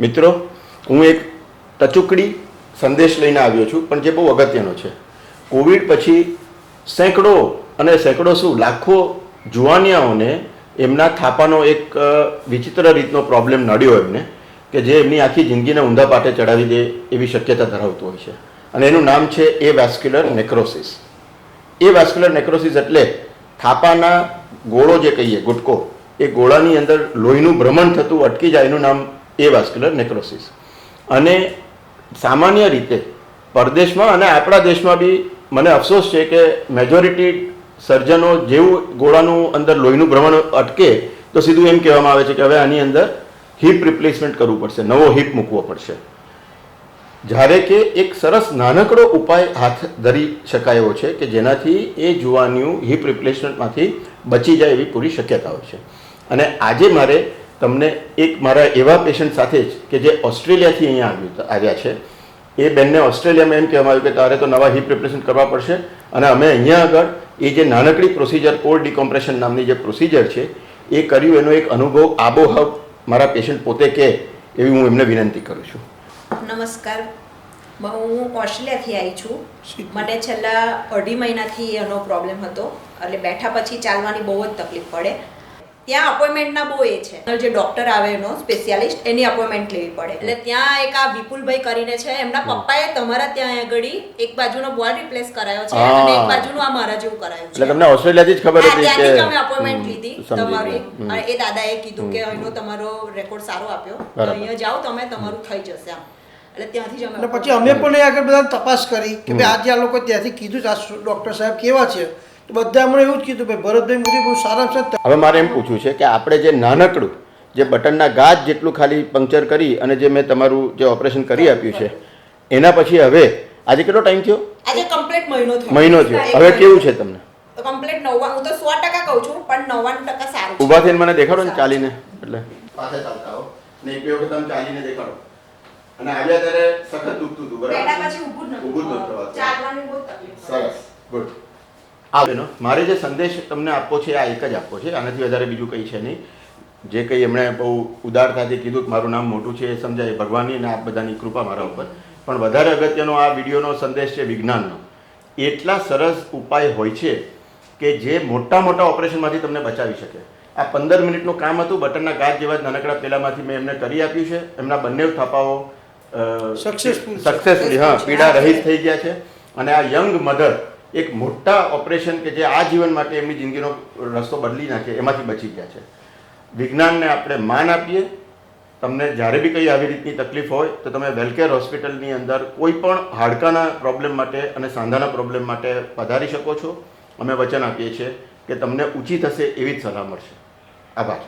મિત્રો, હું એક ટચુકડી સંદેશ લઈને આવ્યો છું, પણ જે બહુ અગત્યનો છે. કોવિડ પછી સેંકડો શું લાખો જુવાનિયાઓને એમના થાપાનો એક વિચિત્ર રીતનો પ્રોબ્લેમ નડ્યો એમને, કે જે એમની આખી જિંદગીને ઊંધા પાટે ચડાવી દે એવી શક્યતા ધરાવતું હોય છે. અને એનું નામ છે એવાસ્ક્યુલર નેક્રોસિસ. એવાસ્ક્યુલર નેક્રોસિસ એટલે થાપાના ગોળો જે કહીએ, ગુટકો, એ ગોળાની અંદર લોહીનું ભ્રમણ થતું અટકી જાય, એનું નામ એવાસ્ક્યુલર નેક્રોસિસ. અને સામાન્ય રીતે પરદેશમાં અને આપણા દેશમાં બી મને અફસોસ છે કે મેજોરિટી સર્જનો જેવું ગોળાનું અંદર લોહીનું ભ્રમણ અટકે તો સીધું એમ કહેવામાં આવે છે કે હવે આની અંદર હિપ રિપ્લેસમેન્ટ કરવું પડશે, નવો હિપ મૂકવો પડશે. જ્યારે કે એક સરસ નાનકડો ઉપાય હાથ ધરી શકાય એવો છે કે જેનાથી એ જુવાનિયું હિપ રિપ્લેસમેન્ટમાંથી બચી જાય એવી પૂરી શક્યતા હોય છે. અને આજે મારે તમને એક મારા એવા પેશન્ટ સાથે જ કે જે ઓસ્ટ્રેલિયાથી અહીંયા આવ્યા છે, એ બેનને ઓસ્ટ્રેલિયામાં એમ કહેવામાં આવ્યું કે તારે તો નવા હિપ રિપ્લેસમેન્ટ કરવા પડશે, અને અમે અહીંયા આગળ એ જે નાનકડી પ્રોસિજર કોલ્ડ ડિકોમ્પ્રેશન નામની જે પ્રોસિજર છે એ કર્યું. એનો એક અનુભવ આબોહવ મારા પેશન્ટ પોતે કહે એવી હું એમને વિનંતી કરું છું. નમસ્કાર, હું ઓસ્ટ્રેલિયાથી આવી છું. મને છેલ્લા 2.5 મહિનાથી એનો પ્રોબ્લેમ હતો, એટલે બેઠા પછી ચાલવાની બહુ જ તકલીફ પડે. ત્યાં અપોઇન્ટમેન્ટના બહુ એ છે, જે ડૉક્ટર આવે એનો સ્પેશિયાલિસ્ટ, એની અપોઇન્ટમેન્ટ લેવી પડે. એટલે ત્યાં એક આ વિપુલભાઈ કરીને છે, એમના પપ્પાએ તમારા ત્યાં આગળ એક બાજુનો બોલ રિપ્લેસ કરાયો છે અને એક બાજુનું આ મારા જેવું કરાયું છે. એટલે તમને ઓસ્ટ્રેલિયાથી જ ખબર હતી કે અમે અપોઇન્ટમેન્ટ લીધી તમારી, અને એ દાદાએ કીધું કે અહીંનો તમારો રેકોર્ડ સારો આપ્યો, અહીંયા જાઓ તમે, તમારું થઈ જશે આમ. એટલે ત્યાંથી જ અમે પછી અમે પણ એ આગળ બધા તપાસ કરી કે ભાઈ આજે આ લોકો ત્યાંથી કીધું આ ડૉક્ટર સાહેબ કેવા છે, તો બધા અમને એવું જ કીધું ભાઈ ભરતભાઈ મોદી બહુ સારા છે. હવે મારે એમ પૂછવું છે કે આપણે જે નાનકડું જે બટનના ગાજ જેટલું ખાલી પંક્ચર કરી અને જે મેં તમારું જે ઓપરેશન કરી આપ્યું છે, એના પછી હવે આજે કેટલો ટાઈમ થયો? આજે કમ્પ્લીટ મહિનો થયો. હવે કેવું છે તમને? કમ્પ્લીટ 99, હું તો 100% કહું છું, પણ 99% સારું છે. ઊભા થઈને મને દેખાડો ને, ચાલીને, એટલે પાસે ચાલતા હો ને એક બે વખત તમે ચાલીને દેખાડો. અને આવ્યા ત્યારે સખત દુખતું હતું, બરાબર? બેઠા પછી ઊભું જ નહોતું, ચાલવાની બહુ તકલીફ. સરસ, ગુડ. આ બેનો, મારે જે સંદેશ તમને આપવો છે આ એક જ આપવો છે, આનાથી વધારે બીજું કંઈ છે નહીં. જે કંઈ એમણે બહુ ઉદારતાથી કીધું કે મારું નામ મોટું છે એ સમજાય, ભગવાનની અને આપ બધાની કૃપા મારા ઉપર. પણ વધારે અગત્યનો આ વિડીયોનો સંદેશ છે વિજ્ઞાનનો. એટલા સરસ ઉપાય હોય છે કે જે મોટા મોટા ઓપરેશનમાંથી તમને બચાવી શકે. આ 15 મિનિટનું કામ હતું, બટનના ગાજ જેવા જ નાનકડા પેલામાંથી મેં એમને કરી આપ્યું છે. એમના બંને થાપાઓ સક્સેસફુલી પીડા રહિત થઈ ગયા છે. અને આ યંગ મધર એક મોટા ઓપરેશન કે જે આ જીવન માટે એમની જિંદગીનો રસ્તો બદલી નાખે એમાંથી બચી ગયા છે. વિજ્ઞાનને આપણે માન આપીએ. તમને જ્યારે બી કંઈ આવી રીતની તકલીફ હોય તો તમે વેલકેર હોસ્પિટલની અંદર કોઈ પણ હાડકાના પ્રોબ્લેમ માટે અને સાંધાના પ્રોબ્લેમ માટે પધારી શકો છો. અમે વચન આપીએ છીએ કે તમને ઊંચી થશે એવી જ સલાહ મળશે. આભાર.